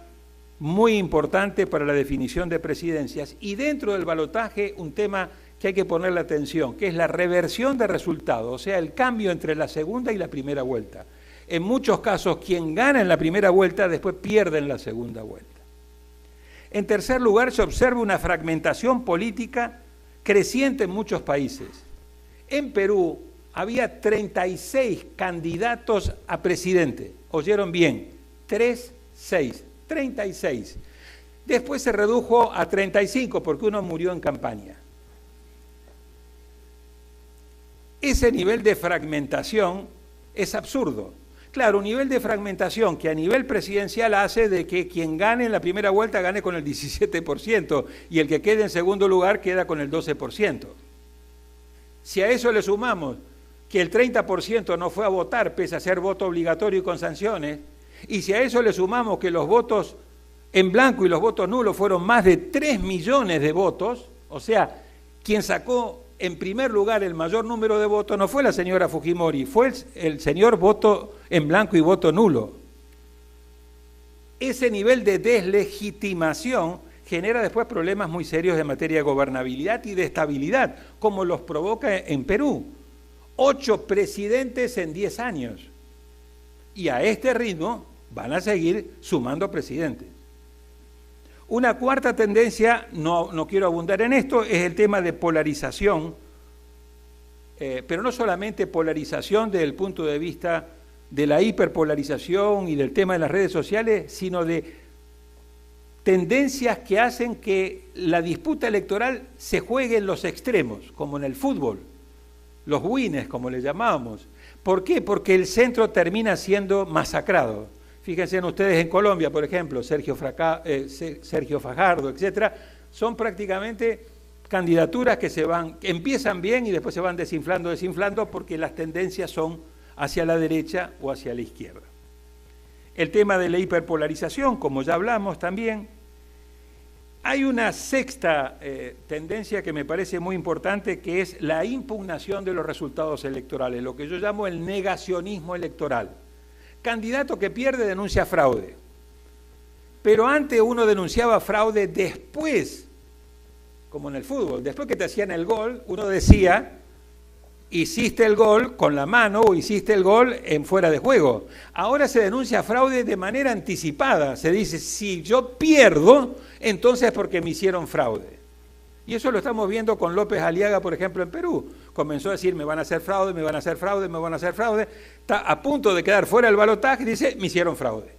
muy importante para la definición de presidencias y dentro del balotaje un tema que hay que ponerle atención, que es la reversión de resultados, o sea, el cambio entre la segunda y la primera vuelta. En muchos casos, quien gana en la primera vuelta después pierde en la segunda vuelta. En tercer lugar, se observa una fragmentación política creciente en muchos países. En Perú había 36 candidatos a presidente. ¿Oyeron bien? 36. Después se redujo a 35 porque uno murió en campaña. Ese nivel de fragmentación es absurdo. Claro, un nivel de fragmentación que a nivel presidencial hace de que quien gane en la primera vuelta gane con el 17% y el que quede en segundo lugar queda con el 12%. Si a eso le sumamos que el 30% no fue a votar pese a ser voto obligatorio y con sanciones, y si a eso le sumamos que los votos en blanco y los votos nulos fueron más de 3 millones de votos, o sea, quien sacó en primer lugar el mayor número de votos no fue la señora Fujimori, fue el señor voto en blanco y voto nulo. Ese nivel de deslegitimación genera después problemas muy serios en materia de gobernabilidad y de estabilidad, como los provoca en Perú. 8 presidentes en 10 años. Y a este ritmo van a seguir sumando presidentes. Una cuarta tendencia, no quiero abundar en esto, es el tema de polarización, pero no solamente polarización desde el punto de vista de la hiperpolarización y del tema de las redes sociales, sino de tendencias que hacen que la disputa electoral se juegue en los extremos, como en el fútbol, los winners, como le llamábamos. ¿Por qué? Porque el centro termina siendo masacrado. Fíjense en ustedes en Colombia, por ejemplo, Sergio Fajardo, etcétera, son prácticamente candidaturas que empiezan bien y después se van desinflando, porque las tendencias son hacia la derecha o hacia la izquierda. El tema de la hiperpolarización, como ya hablamos también. Hay una sexta tendencia que me parece muy importante, que es la impugnación de los resultados electorales, lo que yo llamo el negacionismo electoral. Candidato que pierde denuncia fraude, pero antes uno denunciaba fraude después, como en el fútbol, después que te hacían el gol, uno decía, hiciste el gol con la mano o hiciste el gol en fuera de juego. Ahora se denuncia fraude de manera anticipada, se dice, si yo pierdo, entonces es porque me hicieron fraude. Y eso lo estamos viendo con López Aliaga, por ejemplo, en Perú. Comenzó a decir, me van a hacer fraude, me van a hacer fraude, me van a hacer fraude. Está a punto de quedar fuera del balotaje y dice, me hicieron fraude.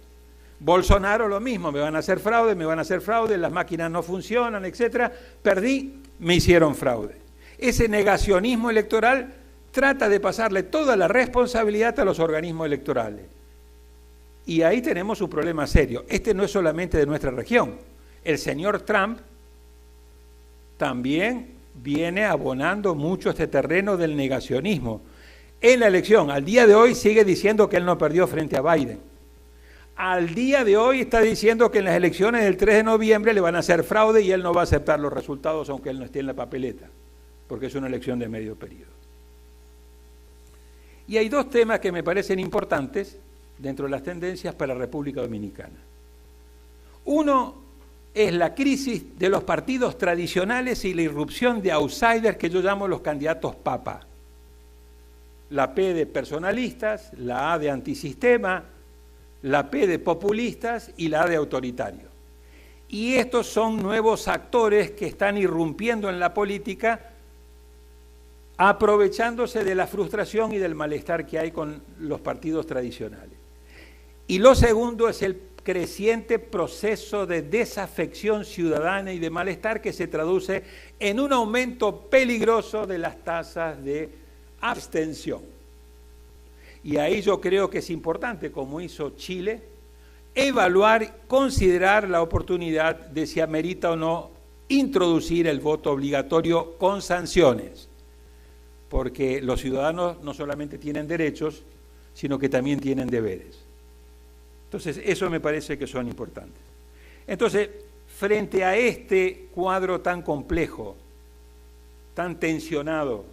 Bolsonaro lo mismo, me van a hacer fraude, las máquinas no funcionan, etcétera. Perdí, me hicieron fraude. Ese negacionismo electoral trata de pasarle toda la responsabilidad a los organismos electorales. Y ahí tenemos un problema serio. Este no es solamente de nuestra región. El señor Trump también viene abonando mucho este terreno del negacionismo. En la elección, al día de hoy, sigue diciendo que él no perdió frente a Biden. Al día de hoy está diciendo que en las elecciones del 3 de noviembre le van a hacer fraude y él no va a aceptar los resultados aunque él no esté en la papeleta, porque es una elección de medio periodo. Y hay 2 temas que me parecen importantes dentro de las tendencias para la República Dominicana. Uno es la crisis de los partidos tradicionales y la irrupción de outsiders que yo llamo los candidatos papa. La P de personalistas, la A de antisistema, la P de populistas y la A de autoritario. Y estos son nuevos actores que están irrumpiendo en la política, aprovechándose de la frustración y del malestar que hay con los partidos tradicionales. Y lo segundo es el creciente proceso de desafección ciudadana y de malestar que se traduce en un aumento peligroso de las tasas de abstención. Y ahí yo creo que es importante, como hizo Chile, evaluar, considerar la oportunidad de si amerita o no introducir el voto obligatorio con sanciones, porque los ciudadanos no solamente tienen derechos, sino que también tienen deberes. Entonces, eso me parece que son importantes. Entonces, frente a este cuadro tan complejo, tan tensionado,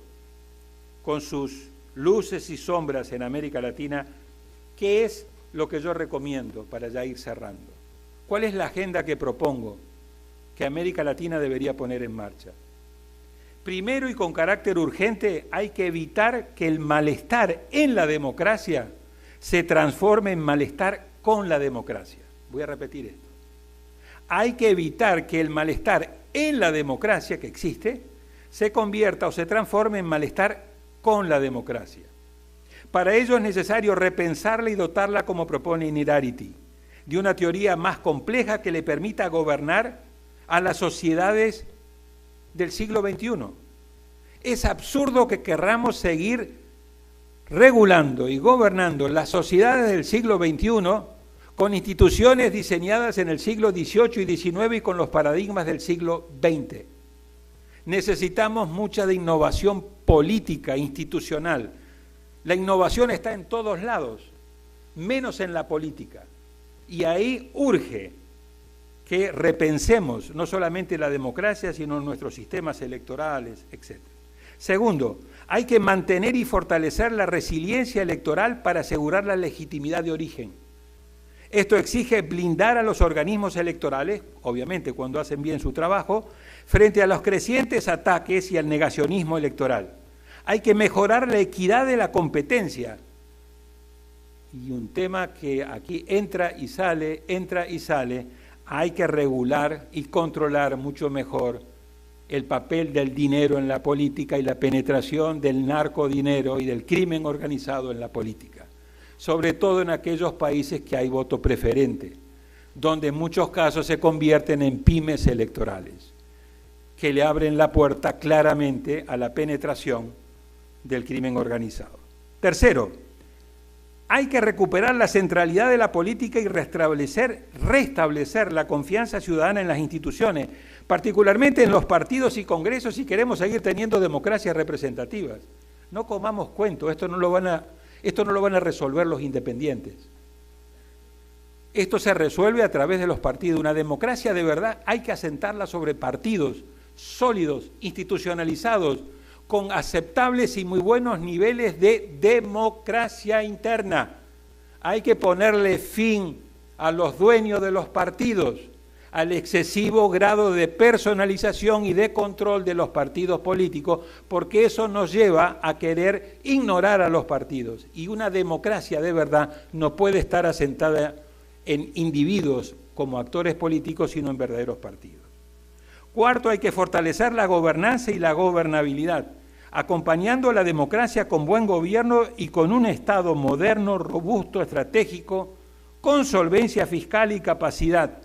con sus luces y sombras en América Latina, ¿qué es lo que yo recomiendo para ya ir cerrando? ¿Cuál es la agenda que propongo que América Latina debería poner en marcha? Primero y con carácter urgente, hay que evitar que el malestar en la democracia se transforme en malestar con la democracia. Voy a repetir esto. Hay que evitar que el malestar en la democracia que existe se convierta o se transforme en malestar con la democracia. Para ello es necesario repensarla y dotarla, como propone Innerarity, de una teoría más compleja que le permita gobernar a las sociedades del siglo XXI. Es absurdo que querramos seguir regulando y gobernando las sociedades del siglo XXI con instituciones diseñadas en el siglo XVIII y XIX y con los paradigmas del siglo XX. Necesitamos mucha de innovación política, institucional. La innovación está en todos lados, menos en la política. Y ahí urge que repensemos no solamente la democracia, sino nuestros sistemas electorales, etc. Segundo, hay que mantener y fortalecer la resiliencia electoral para asegurar la legitimidad de origen. Esto exige blindar a los organismos electorales, obviamente cuando hacen bien su trabajo, frente a los crecientes ataques y al negacionismo electoral. Hay que mejorar la equidad de la competencia. Y un tema que aquí entra y sale, hay que regular y controlar mucho mejor el papel del dinero en la política y la penetración del narcodinero y del crimen organizado en la política, sobre todo en aquellos países que hay voto preferente, donde en muchos casos se convierten en pymes electorales, que le abren la puerta claramente a la penetración del crimen organizado. Tercero, hay que recuperar la centralidad de la política y restablecer la confianza ciudadana en las instituciones, particularmente en los partidos y congresos, si queremos seguir teniendo democracias representativas. No comamos cuento, esto no lo van a resolver los independientes. Esto se resuelve a través de los partidos. Una democracia de verdad hay que asentarla sobre partidos sólidos, institucionalizados, con aceptables y muy buenos niveles de democracia interna. Hay que ponerle fin a los dueños de los partidos, al excesivo grado de personalización y de control de los partidos políticos, porque eso nos lleva a querer ignorar a los partidos. Y una democracia de verdad no puede estar asentada en individuos como actores políticos, sino en verdaderos partidos. Cuarto, hay que fortalecer la gobernanza y la gobernabilidad, acompañando a la democracia con buen gobierno y con un Estado moderno, robusto, estratégico, con solvencia fiscal y capacidad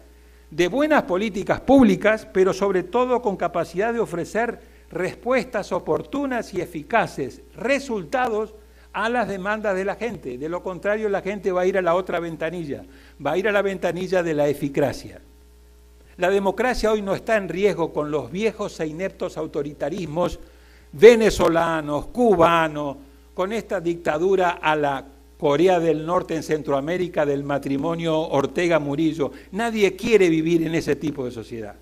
de buenas políticas públicas, pero sobre todo con capacidad de ofrecer respuestas oportunas y eficaces, resultados a las demandas de la gente. De lo contrario, la gente va a ir a la otra ventanilla, va a ir a la ventanilla de la eficacia. La democracia hoy no está en riesgo con los viejos e ineptos autoritarismos venezolanos, cubanos, con esta dictadura a la Corea del Norte en Centroamérica del matrimonio Ortega-Murillo. Nadie quiere vivir en ese tipo de sociedad.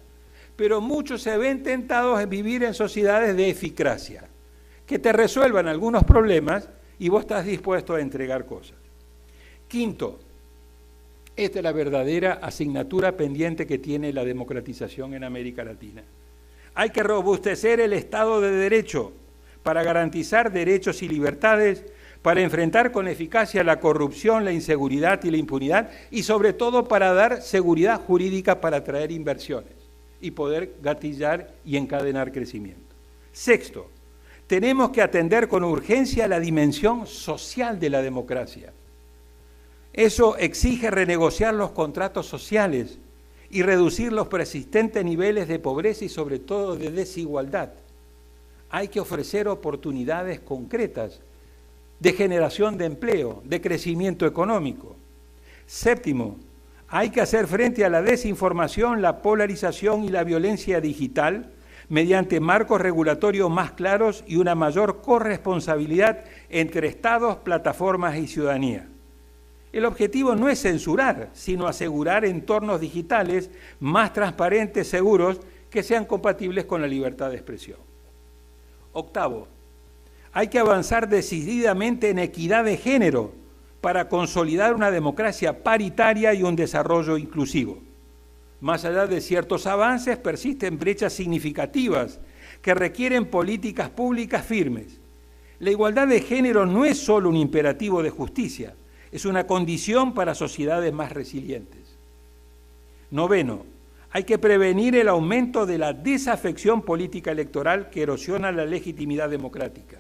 Pero muchos se ven tentados en vivir en sociedades de eficacia, que te resuelvan algunos problemas y vos estás dispuesto a entregar cosas. Quinto, esta es la verdadera asignatura pendiente que tiene la democratización en América Latina. Hay que robustecer el Estado de Derecho para garantizar derechos y libertades, para enfrentar con eficacia la corrupción, la inseguridad y la impunidad, y sobre todo para dar seguridad jurídica para atraer inversiones y poder gatillar y encadenar crecimiento. Sexto, tenemos que atender con urgencia la dimensión social de la democracia. Eso exige renegociar los contratos sociales y reducir los persistentes niveles de pobreza y sobre todo de desigualdad. Hay que ofrecer oportunidades concretas de generación de empleo, de crecimiento económico. Séptimo, hay que hacer frente a la desinformación, la polarización y la violencia digital mediante marcos regulatorios más claros y una mayor corresponsabilidad entre Estados, plataformas y ciudadanía. El objetivo no es censurar, sino asegurar entornos digitales más transparentes, seguros, que sean compatibles con la libertad de expresión. Octavo, hay que avanzar decididamente en equidad de género para consolidar una democracia paritaria y un desarrollo inclusivo. Más allá de ciertos avances, persisten brechas significativas que requieren políticas públicas firmes. La igualdad de género no es solo un imperativo de justicia, es una condición para sociedades más resilientes. Noveno, hay que prevenir el aumento de la desafección política electoral que erosiona la legitimidad democrática.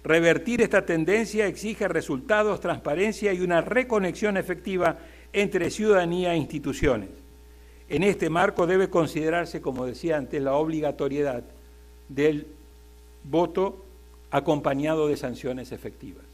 Revertir esta tendencia exige resultados, transparencia y una reconexión efectiva entre ciudadanía e instituciones. En este marco debe considerarse, como decía antes, la obligatoriedad del voto acompañado de sanciones efectivas.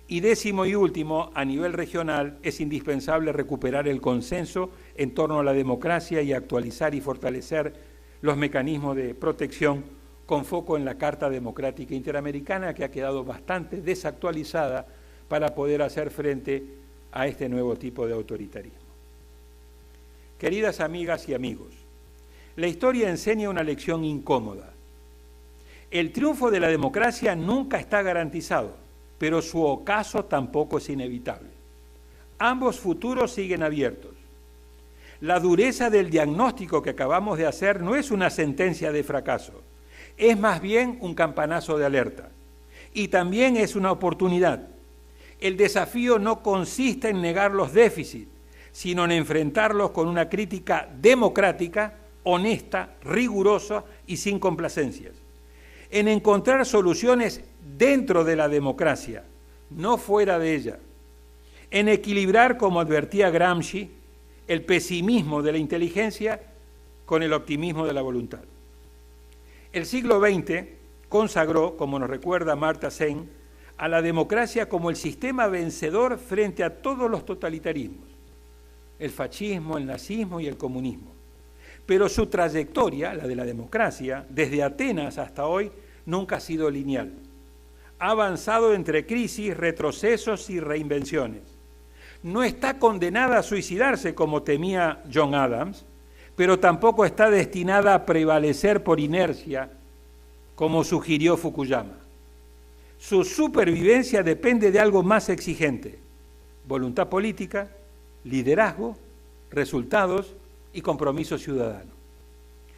Y décimo y último, a nivel regional, es indispensable recuperar el consenso en torno a la democracia y actualizar y fortalecer los mecanismos de protección con foco en la Carta Democrática Interamericana, que ha quedado bastante desactualizada para poder hacer frente a este nuevo tipo de autoritarismo. Queridas amigas y amigos, la historia enseña una lección incómoda. El triunfo de la democracia nunca está garantizado, pero su ocaso tampoco es inevitable. Ambos futuros siguen abiertos. La dureza del diagnóstico que acabamos de hacer no es una sentencia de fracaso, es más bien un campanazo de alerta. Y también es una oportunidad. El desafío no consiste en negar los déficits, sino en enfrentarlos con una crítica democrática, honesta, rigurosa y sin complacencias. En encontrar soluciones dentro de la democracia, no fuera de ella. En equilibrar, como advertía Gramsci, el pesimismo de la inteligencia con el optimismo de la voluntad. El siglo XX consagró, como nos recuerda Amartya Sen, a la democracia como el sistema vencedor frente a todos los totalitarismos, el fascismo, el nazismo y el comunismo. Pero su trayectoria, la de la democracia, desde Atenas hasta hoy, nunca ha sido lineal. Ha avanzado entre crisis, retrocesos y reinvenciones. No está condenada a suicidarse como temía John Adams, pero tampoco está destinada a prevalecer por inercia como sugirió Fukuyama. Su supervivencia depende de algo más exigente: voluntad política, liderazgo, resultados y compromiso ciudadano.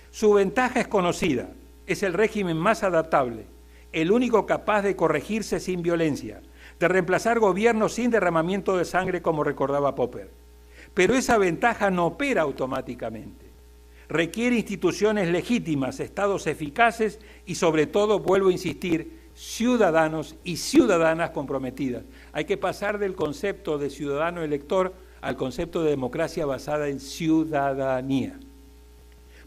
Su ventaja es conocida, es el régimen más adaptable, el único capaz de corregirse sin violencia, de reemplazar gobiernos sin derramamiento de sangre, como recordaba Popper. Pero esa ventaja no opera automáticamente. Requiere instituciones legítimas, estados eficaces y, sobre todo, vuelvo a insistir, ciudadanos y ciudadanas comprometidas. Hay que pasar del concepto de ciudadano elector al concepto de democracia basada en ciudadanía.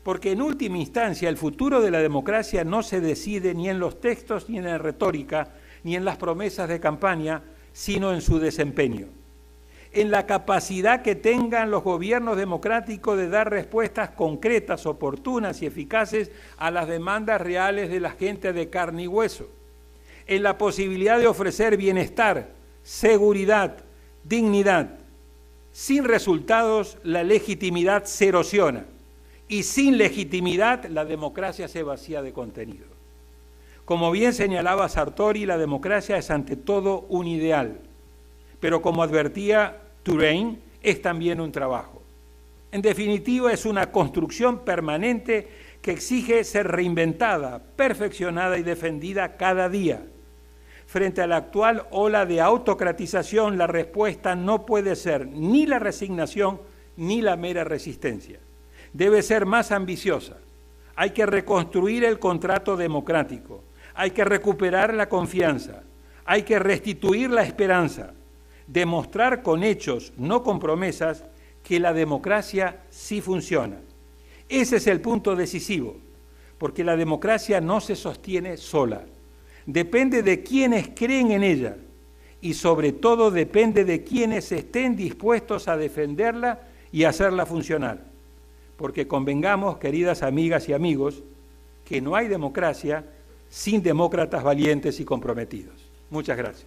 Porque en última instancia el futuro de la democracia no se decide ni en los textos, ni en la retórica, ni en las promesas de campaña, sino en su desempeño. En la capacidad que tengan los gobiernos democráticos de dar respuestas concretas, oportunas y eficaces a las demandas reales de la gente de carne y hueso. En la posibilidad de ofrecer bienestar, seguridad, dignidad. Sin resultados, la legitimidad se erosiona. Y sin legitimidad, la democracia se vacía de contenido. Como bien señalaba Sartori, la democracia es ante todo un ideal, pero como advertía Touraine, es también un trabajo. En definitiva, es una construcción permanente que exige ser reinventada, perfeccionada y defendida cada día. Frente a la actual ola de autocratización, la respuesta no puede ser ni la resignación ni la mera resistencia. Debe ser más ambiciosa. Hay que reconstruir el contrato democrático. Hay que recuperar la confianza, hay que restituir la esperanza, demostrar con hechos, no con promesas, que la democracia sí funciona. Ese es el punto decisivo, porque la democracia no se sostiene sola, depende de quienes creen en ella y sobre todo depende de quienes estén dispuestos a defenderla y hacerla funcionar. Porque convengamos, queridas amigas y amigos, que no hay democracia sin demócratas valientes y comprometidos. Muchas gracias.